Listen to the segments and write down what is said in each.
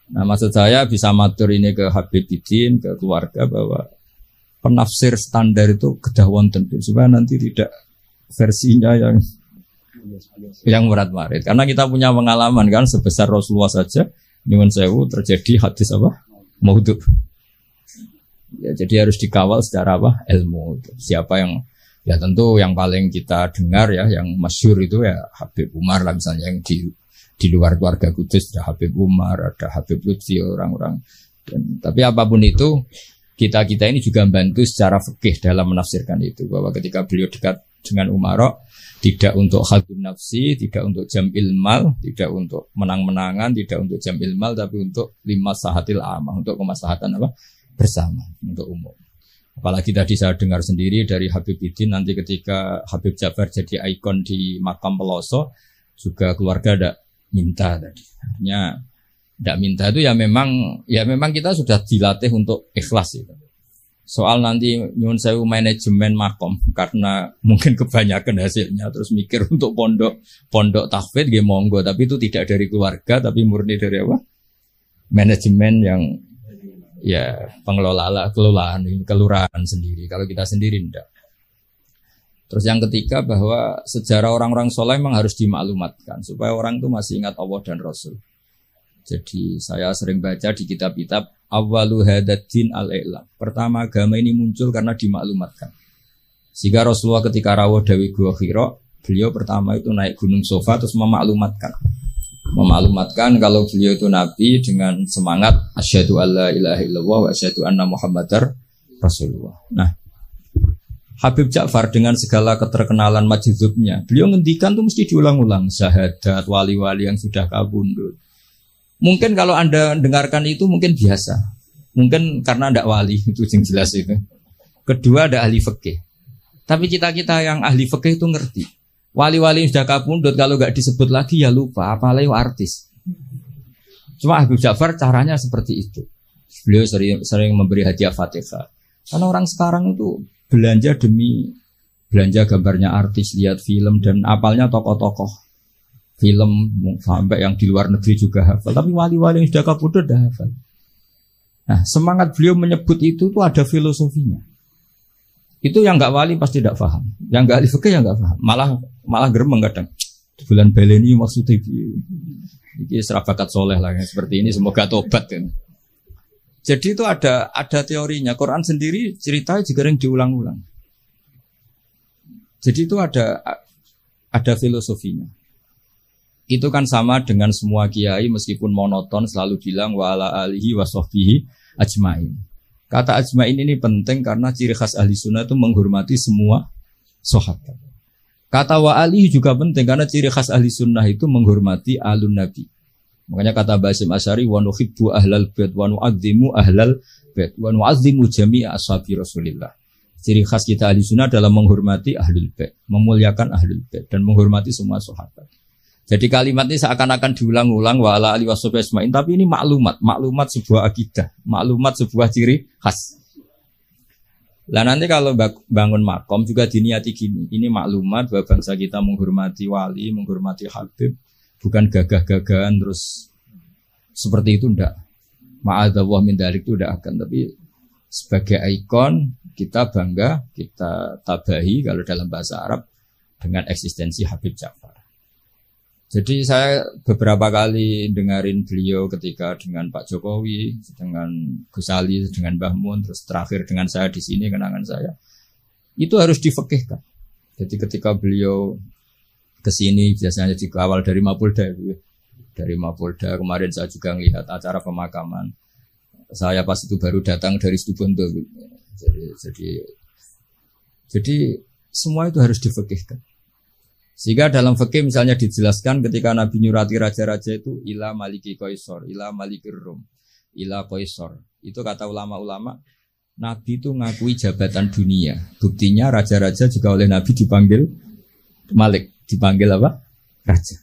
Nah, maksud saya bisa matur ini ke Habib Bidin, ke keluarga bahwa penafsir standar itu kedah wonten supaya nanti tidak versinya yang murat-marit. Karena kita punya pengalaman kan sebesar Rasulullah saja nyuwun sewu terjadi hadis apa? Maudhu. Ya, jadi harus dikawal secara apa? Ilmu. Siapa yang ya tentu yang paling kita dengar ya yang masyhur itu ya Habib Umar lah misalnya yang di luar keluarga Kudus ada Habib Umar, ada Habib Lutfi orang-orang. Tapi apapun itu kita ini juga membantu secara fikih dalam menafsirkan itu bahwa ketika beliau dekat dengan Umarok tidak untuk hadun nafsi, tidak untuk jam'il mal, tidak untuk menang-menangan, tidak untuk jam'il mal, tapi untuk limaslahatil amah, untuk kemaslahatan apa bersama, untuk umum. Apalagi tadi saya dengar sendiri dari Habib Bidin nanti ketika Habib Ja'far jadi ikon di makam Peloso juga keluarga ada minta tadi. Artinya tidak minta itu ya memang kita sudah dilatih untuk ikhlas itu. Soal nanti nyuwun sewu manajemen makom karena mungkin kebanyakan hasilnya terus mikir untuk pondok tahfidz nggih monggo, tapi itu tidak dari keluarga tapi murni dari apa? Manajemen yang ya kelolaan kelurahan sendiri. Kalau kita sendiri enggak. Terus yang ketiga bahwa sejarah orang-orang soleh memang harus dimaklumatkan supaya orang itu masih ingat Allah dan Rasul. Jadi saya sering baca di kitab-kitab awwalu hadaddin al-i'lam. Pertama agama ini muncul karena dimaklumatkan. Sehingga Rasulullah ketika rawuh Dawi Gua Hira, beliau pertama itu naik Gunung Sofa terus memaklumatkan kalau beliau itu nabi dengan semangat asyhadu alla ilaha illallah wa asyhadu anna muhammadar rasulullah. Nah, Habib Ja'far dengan segala keterkenalan majdzubnya, beliau ngendikan tuh mesti diulang-ulang syahadat wali-wali yang sudah kabundut. Mungkin kalau Anda dengarkan itu mungkin biasa. Mungkin karena ndak wali itu yang jelas itu. Kedua ada ahli fikih. Tapi kita yang ahli fikih itu ngerti. Wali-wali yang sudah kabundut kalau enggak disebut lagi ya lupa, apalagi artis. Cuma Habib Ja'far caranya seperti itu. Beliau sering memberi hadiah Fatihah. Karena orang sekarang itu belanja demi belanja gambarnya artis, lihat film dan apalnya tokoh-tokoh film sampai yang di luar negeri juga hafal. Tapi wali-wali yang sudah kabudut dah hafal. Nah, semangat beliau menyebut itu tuh ada filosofinya. Itu yang enggak wali pasti tidak paham. Yang enggak ahli fikih yang enggak paham. Malah gremeng kadang. Bulan baleni maksudnya iki serabakat soleh lah yang seperti ini semoga tobat kan. Jadi itu ada teorinya. Quran sendiri ceritanya juga yang diulang-ulang. Jadi itu ada filosofinya. Itu kan sama dengan semua kiai meskipun monoton selalu bilang wa ala alihi wa sahbihi ajmain. Kata ajmain ini penting karena ciri khas ahli sunnah itu menghormati semua sahabat. Kata wa alihi juga penting karena ciri khas ahli sunnah itu menghormati alun nabi. Makanya kata Basim Asy'ari wa nuhibbu ahlal bait wa nu'azzimu ahlal bait wa nu'azzimu jami'a ashabi Rasulillah. Ciri khas kita ahli sunnah adalah menghormati ahlul bait, memuliakan ahlul bait dan menghormati semua sahabat. Jadi kalimat ini seakan-akan diulang-ulang wa ala alihi washabihi ajmain, tapi ini maklumat sebuah akidah, maklumat sebuah ciri khas. Lah nanti kalau bangun makom juga diniati gini, ini maklumat bahwa bangsa kita menghormati wali, menghormati habib. Bukan gagah-gagahan terus seperti itu enggak. Ma'adzallah min dzalik itu enggak akan, tapi sebagai ikon kita bangga, kita tabahi kalau dalam bahasa Arab dengan eksistensi Habib Ja'far. Jadi saya beberapa kali dengarin beliau ketika dengan Pak Jokowi, dengan Gus Ali, dengan Mbah Mun, terus terakhir dengan saya di sini kenangan saya. Itu harus difekihkan. Jadi ketika beliau kesini biasanya dikawal dari Mapolda. Dari Mapolda kemarin saya juga melihat acara pemakaman. Saya pas itu baru datang dari Situbondo. Jadi semua itu harus difekihkan. Sehingga dalam fikih misalnya dijelaskan ketika Nabi nyurati raja-raja itu ila maliki qaisar, ila malikir rum, ila qaisar. Itu kata ulama-ulama, Nabi itu ngakui jabatan dunia. Buktinya raja-raja juga oleh Nabi dipanggil malik. Dipanggil apa? Raja.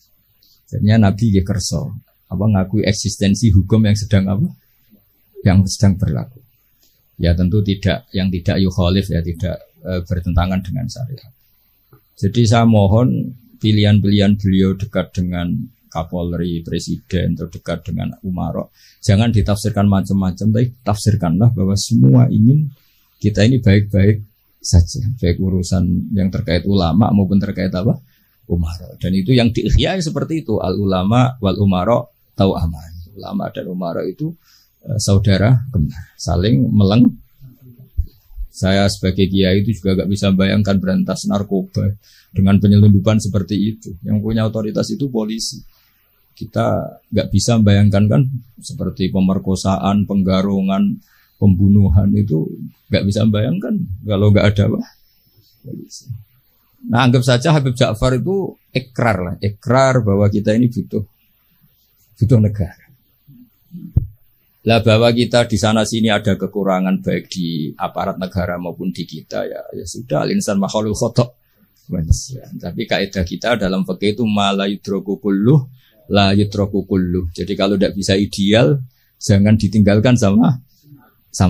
Jadinya Nabi ya kerso, ngakui eksistensi hukum yang sedang apa? Yang sedang berlaku. Ya tentu tidak, yang tidak yukhalif ya tidak bertentangan dengan syariat. Jadi saya mohon pilihan-pilihan beliau dekat dengan Kapolri, Presiden, terdekat dengan umara. Jangan ditafsirkan macam-macam, tapi tafsirkanlah bahwa semua ingin kita ini baik-baik saja, baik urusan yang terkait ulama maupun terkait apa umara. Dan itu yang diikhya seperti itu, al ulama wal umara tau aman. Ulama dan umara itu saudara kembar, saling Saya sebagai kiai itu juga gak bisa bayangkan berantas narkoba dengan penyelundupan seperti itu. Yang punya otoritas itu polisi. Kita gak bisa bayangkan kan seperti pemerkosaan, penggarungan, pembunuhan itu gak bisa bayangkan kalau gak ada apa? Polisi. Nah, anggap saja Habib Ja'far itu ikrar bahwa kita ini butuh negara. Lah bahwa kita di sana sini ada kekurangan baik di aparat negara maupun di kita ya sudah al-insan makhluk khotok manusia. Tapi kaidah kita dalam fikih itu la yudraku kulluh la yudraku kulluh. Jadi kalau tidak bisa ideal jangan ditinggalkan sama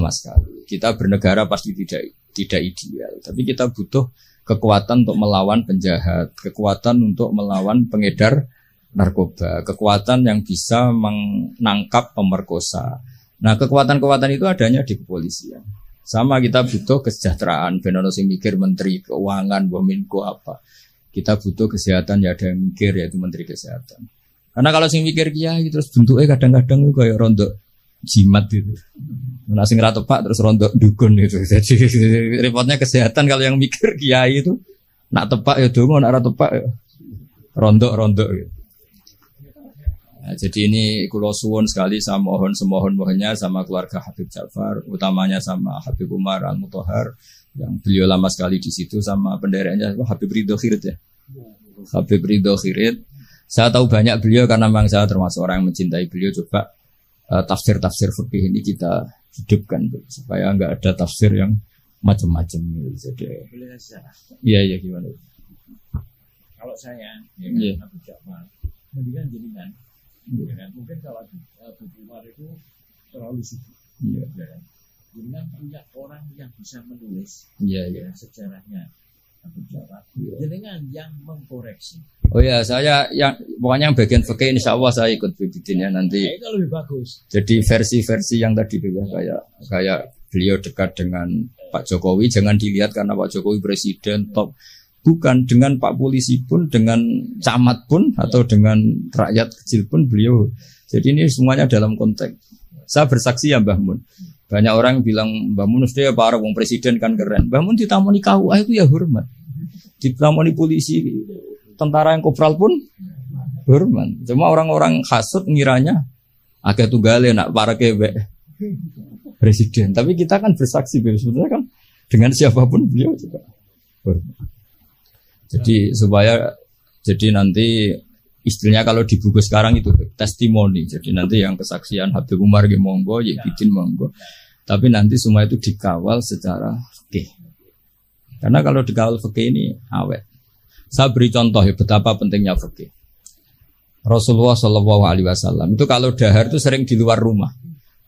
sekali. Kita bernegara pasti tidak ideal, tapi kita butuh kekuatan untuk melawan penjahat, kekuatan untuk melawan pengedar narkoba, kekuatan yang bisa menangkap pemerkosa. Nah, kekuatan-kekuatan itu adanya di kepolisian. Sama kita butuh kesejahteraan, benono sing mikir menteri keuangan, Menko apa. Kita butuh kesehatan ya ada yang mikir yaitu menteri kesehatan. Karena kalau sing mikir kiai terus bentuknya kadang-kadang itu kayak rontok jimat gitu. Nah, sing ra tepak terus rontok dukun gitu. Jadi repotnya kesehatan kalau yang mikir kiai itu nak tepak ya dongo, nak ra tepak ya rontok gitu. Nah, jadi ini kula suwun sekali saya mohon semohon-mohonnya sama keluarga Habib Ja'far, utamanya sama Habib Umar Al-Mutahhar yang beliau lama sekali di situ, sama pendereknya Habib Ridho Khirit ya. Habib Ridho Khirit. Saya tahu banyak beliau karena memang saya termasuk orang yang mencintai beliau. Coba tafsir-tafsir fikih ini kita hidupkan supaya enggak ada tafsir yang macam-macam. Jadi iya gimana? Kalau saya ya Habib Ja'far mendingan jenengan. Mungkin kalau Abu Umar itu terlalu sibuk. Jadi kan punya orang yang bisa menulis sejarahnya Abu Ja'far. Jadi kan yang mengkoreksi. Oh ya, saya yang pokoknya yang bagian fikih insya Allah saya ikut bikinnya nanti. Itu lebih bagus. Jadi versi-versi yang tadi itu ya kayak beliau dekat dengan Pak Jokowi, jangan dilihat karena Pak Jokowi presiden top. Bukan, dengan Pak Polisi pun, dengan camat pun, atau dengan rakyat kecil pun beliau. Jadi ini semuanya dalam konteks. Saya bersaksi ya Mbah Mun. Banyak orang bilang Mbah Mun sudah para wong presiden kan keren. Mbah Mun ditamoni KUA itu ya hormat. Ditamoni polisi, tentara yang kopral pun hormat. Cuma orang-orang hasut ngiranya agak tunggale nak para kewek presiden. Tapi kita kan bersaksi sebenarnya kan dengan siapapun beliau juga hormat. Jadi nanti istilahnya kalau di buku sekarang itu testimoni. Jadi nanti yang kesaksian Habib Umar ge monggo, ya bikin monggo. Tapi nanti semua itu dikawal secara fikih. Karena kalau dikawal fikih ini awet. Saya beri contoh ya betapa pentingnya fikih. Rasulullah Shallallahu Alaihi Wasallam itu kalau dahar itu sering di luar rumah.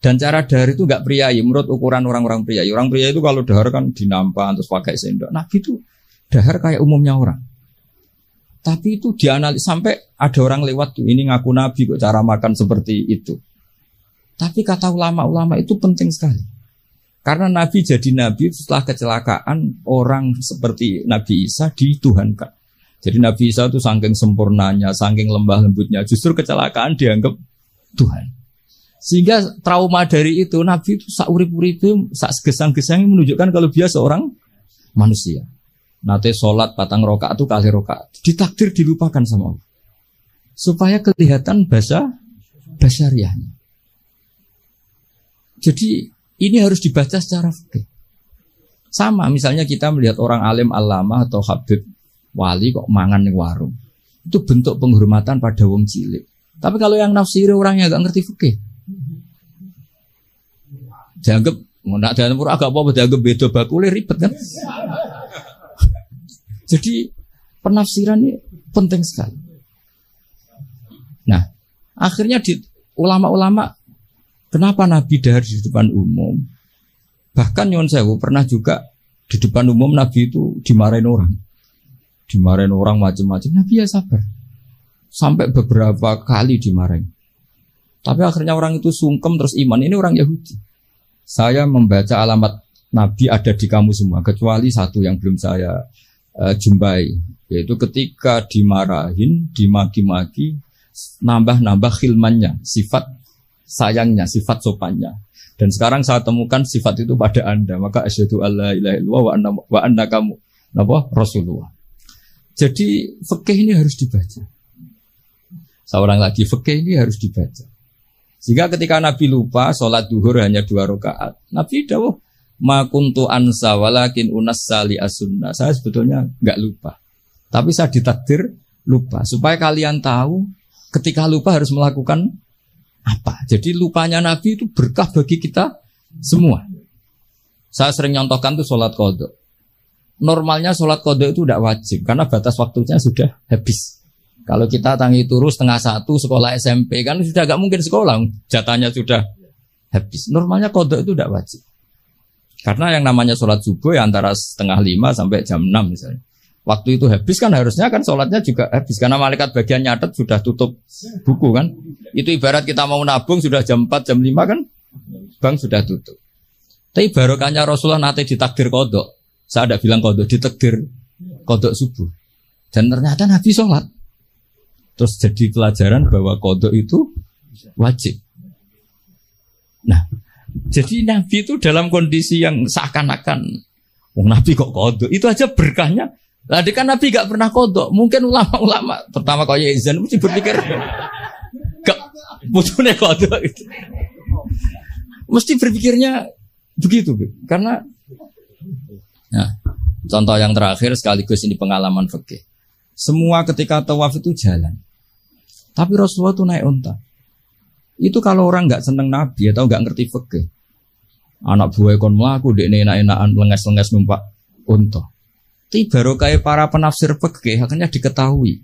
Dan cara dahar itu enggak priayi menurut ukuran orang-orang priayi. Orang priayi itu kalau dahar kan dinampan terus pakai sendok. Nabi itu dahar kayak umumnya orang. Tapi itu dianalisis sampai ada orang lewat tuh ini ngaku Nabi kok cara makan seperti itu. Tapi kata ulama-ulama itu penting sekali. Karena Nabi jadi Nabi setelah kecelakaan orang seperti Nabi Isa dituhankan. Jadi Nabi Isa itu saking sempurnanya, saking lembah lembutnya, justru kecelakaan dianggap Tuhan. Sehingga trauma dari itu Nabi itu sak urip-uripe, sak gesang-gesang menunjukkan kalau dia seorang manusia. Nate sholat patang rokaat itu kali rokaat ditakdir dilupakan sama Allah supaya kelihatan basyariahnya. Jadi ini harus dibaca secara fikih. Sama misalnya kita melihat orang alim alama atau habib wali kok mangan di warung, itu bentuk penghormatan pada wong cilik. Tapi kalau yang nafsiri orangnya agak ngerti fikih, dianggap nak dalam pura agak apa dianggap beda bakule ribet kan. Jadi penafsiran ini penting sekali. Nah, akhirnya di ulama-ulama kenapa Nabi dahar di depan umum? Bahkan Nyon Sewu pernah juga di depan umum Nabi itu dimarahin orang macam-macam. Nabi ya sabar. sampai beberapa kali dimarahin. Tapi akhirnya orang itu sungkem terus iman. Ini orang Yahudi. Saya membaca alamat Nabi ada di kamu semua, kecuali satu yang belum saya jumpai, yaitu ketika dimarahin, dimaki-maki, nambah-nambah khilmannya, sifat sayangnya, sifat sopannya. Dan sekarang saya temukan sifat itu pada Anda, maka asyhadu alla ilaha illallah wa anna kamu Rasulullah. Jadi fikih ini harus dibaca. Seorang lagi fikih ini harus dibaca. Sehingga ketika Nabi lupa sholat duhur hanya 2 rakaat, Nabi dawuh ma kuntu ansa walakin unassa li as-sunnah. Saya sebetulnya enggak lupa. Tapi saya ditakdir lupa supaya kalian tahu ketika lupa harus melakukan apa. Jadi lupanya Nabi itu berkah bagi kita semua. Saya sering nyontohkan tuh sholat qadha. Normalnya sholat qadha itu tidak wajib karena batas waktunya sudah habis. Kalau kita tangi turu 12:30 sekolah SMP kan sudah gak mungkin sekolah, jatahnya sudah habis. Normalnya qadha itu tidak wajib. Karena yang namanya sholat subuh ya antara 4:30 sampai jam 6 misalnya. Waktu itu habis kan harusnya kan sholatnya juga habis. Karena malaikat bagian nyatet sudah tutup buku kan. Itu ibarat kita mau nabung sudah jam 4, jam 5 kan. Bank sudah tutup. Tapi barokahnya Rasulullah nanti ditakdir qadha. Saya tidak bilang qadha, ditakdir qadha subuh. Dan ternyata Nabi sholat. Terus jadi pelajaran bahwa qadha itu wajib. Nah, jadi Nabi itu dalam kondisi yang seakan-akan Nabi kok qadha, itu aja berkahnya. Tadi kan Nabi gak pernah qadha. Mungkin ulama-ulama pertama kayak Izan mesti berpikir gak butuhnya qadha itu. Mesti berpikirnya begitu, karena nah, contoh yang terakhir sekaligus ini pengalaman fikih. Semua ketika tawaf itu jalan. Tapi Rasulullah itu naik unta. Itu kalau orang nggak seneng Nabi atau nggak ngerti fikih, anak buah kon mlaku dek enak-enakan lenges-lenges numpak unta. Tapi baru kayak para penafsir fikih akhirnya diketahui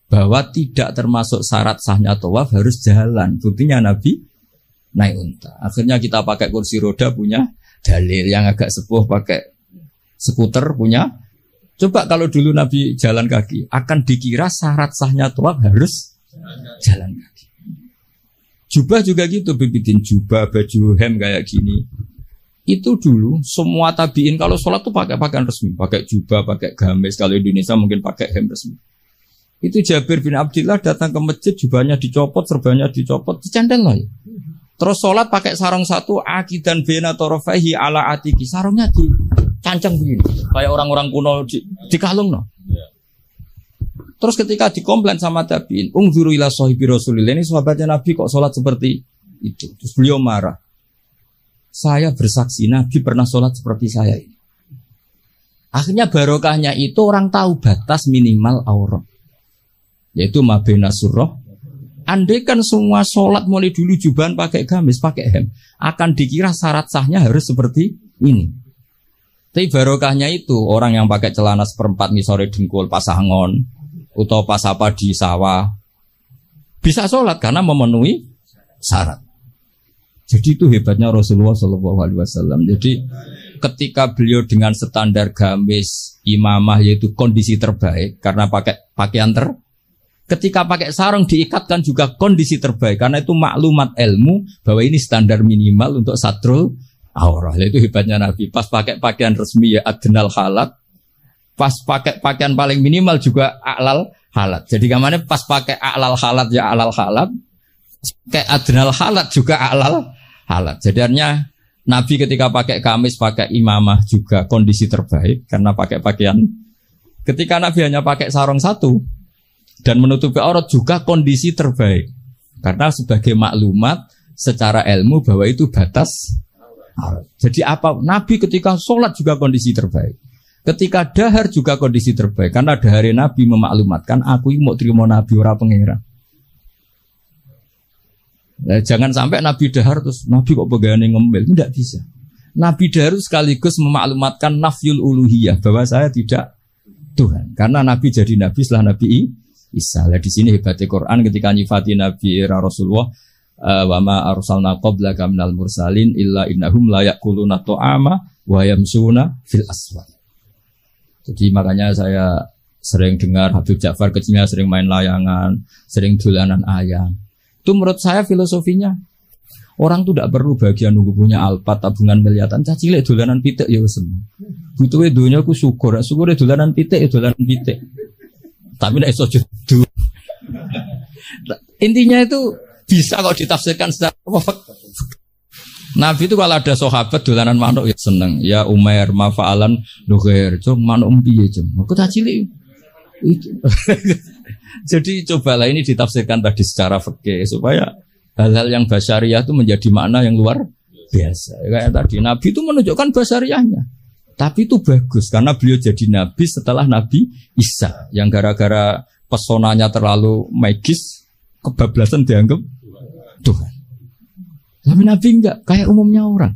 bahwa tidak termasuk syarat sahnya tawaf harus jalan. Buktinya Nabi naik unta. Akhirnya kita pakai kursi roda punya dalil, yang agak sepuh pakai skuter punya. Coba kalau dulu Nabi jalan kaki, akan dikira syarat sahnya tawaf harus jalan kaki. Jubah juga gitu, bikin jubah, baju hem kayak gini. Itu dulu semua tabiin kalau sholat tuh pakai pakaian resmi, pakai jubah, pakai gamis. Kalau Indonesia mungkin pakai hem resmi. Itu Jabir bin Abdillah datang ke masjid, jubahnya dicopot, serbannya dicopot, dicandel lah. Ya. Terus sholat pakai sarung satu, akidan bena torofaihi ala atiki, sarungnya dicancang begini, kayak orang-orang kuno di kalung no. Terus ketika dikomplain sama tabiin, ungzuru ila sahibi Rasulillah, ini sahabatnya Nabi kok sholat seperti itu. Terus beliau marah. Saya bersaksi Nabi pernah sholat seperti saya ini. Akhirnya barokahnya itu orang tahu batas minimal aurat, yaitu mabena surah. Andai kan semua sholat mulai dulu jubahan pakai gamis, pakai hem, akan dikira syarat sahnya harus seperti ini. Tapi barokahnya itu orang yang pakai celana 1/4 misore dengkul pasangon atau pas apa di sawah bisa sholat karena memenuhi syarat. Jadi itu hebatnya Rasulullah SAW. Jadi ketika beliau dengan standar gamis imamah yaitu kondisi terbaik karena pakai pakaian ketika pakai sarung diikatkan juga kondisi terbaik karena itu maklumat ilmu bahwa ini standar minimal untuk satrul aurah. Itu hebatnya Nabi. Pas pakai pakaian resmi ya adnal halat, pas pakai pakaian paling minimal juga a'lal halat. Jadi kemana pas pakai a'lal halat ya a'lal halat, kayak adnal halat juga a'lal halat. Jadinya Nabi ketika pakai kamis, pakai imamah juga kondisi terbaik karena pakai pakaian. Ketika Nabi hanya pakai sarung satu dan menutupi aurat juga kondisi terbaik karena sebagai maklumat secara ilmu bahwa itu batas aurat. Jadi apa? Nabi ketika sholat juga kondisi terbaik. Ketika dahar juga kondisi terbaik karena dahar Nabi memaklumatkan aku ini mau terima Nabi ora pangeran. Nah, jangan sampai Nabi dahar terus Nabi kok pegawai ngomel, tidak bisa. Nabi dahar sekaligus memaklumatkan nafyul uluhiyah bahwa saya tidak Tuhan karena Nabi jadi Nabi setelah Nabi Isa. Nah, di sini hebatnya Quran ketika nyifati Nabi era Rasulullah wa ma arsalna qablaka minal mursalin illa innahum la yaquluna ta'ama wa yamsuna fil aswaq. Jadi makanya saya sering dengar Habib Ja'far kecilnya sering main layangan, sering dolanan ayam. Itu menurut saya filosofinya orang tuh tidak perlu bagian nunggu punya alpat tabungan miliatan. Cacile dolanan pitik ya wis seneng. Butuhe donya ku syukur dolanan pitik ya dolanan pitik. Tapi nek iso jodoh. Intinya itu bisa kok ditafsirkan secara Nabi itu kalau ada sahabat dolanan manuk ya seneng. Ya Umair mafa'alan nughair, cung manuk piye cung. Aku tak cilik. Jadi cobalah ini ditafsirkan tadi secara fikih supaya hal-hal yang basyariah itu menjadi makna yang luar biasa. Kayak tadi Nabi itu menunjukkan basyariahnya. Tapi itu bagus karena beliau jadi Nabi setelah Nabi Isa yang gara-gara pesonanya terlalu magis, kebablasan dianggap Tuhan. Tapi Nabi enggak, kayak umumnya orang.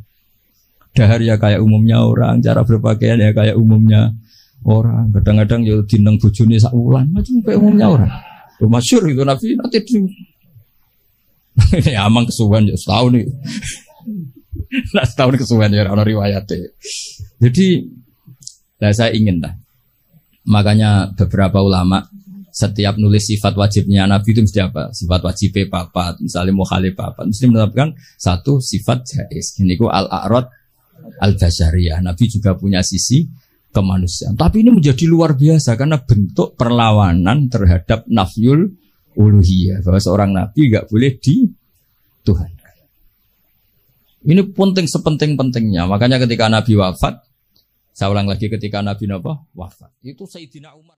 Dahar ya kayak umumnya orang, cara berpakaian ya kayak umumnya orang. Kadang-kadang ya dineng bojone sak wulan, macam kayak umumnya orang. Masyhur itu Nabi nanti ini amang kesuwen ya setahun nih. Nah setahun kesuwen ya ono riwayate. Jadi saya ingin lah. Makanya beberapa ulama setiap nulis sifat wajibnya Nabi itu mesti apa? Sifat wajibnya papat, misalnya mukhalif papat. Mesti menetapkan satu sifat jaiz. Ini ku al-a'rad al-basyariyah. Nabi juga punya sisi kemanusiaan. Tapi ini menjadi luar biasa karena bentuk perlawanan terhadap nafyul uluhiyah. Bahwa seorang Nabi enggak boleh Tuhan. Ini penting sepenting-pentingnya. Makanya ketika Nabi wafat, saya ulang lagi ketika Nabi wafat, itu Sayyidina Umar